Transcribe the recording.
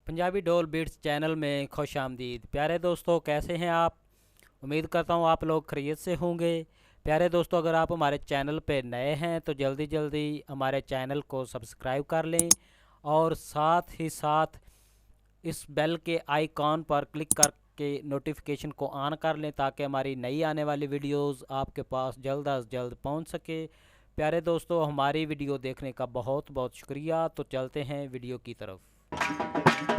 पंजाबी ढोल beats channel में खुश आमदीद। प्यारे दोस्तों, कैसे हैं आप? उम्मीद करता हूँ आप लोग खैरियत से होंगे। प्यारे दोस्तों, अगर आप हमारे चैनल पे नए हैं तो जल्दी जल्दी हमारे चैनल को सब्सक्राइब कर लें और साथ ही साथ इस बेल के आइकॉन पर क्लिक करके नोटिफिकेशन को ऑन कर लें ताकि हमारी नई आने वाली वीडियोस आपके पास जल्द अज जल्द पहुंच सके। प्यारे दोस्तों, हमारी वीडियो देखने का बहुत बहुत शुक्रिया। तो चलते हैं वीडियो की तरफ।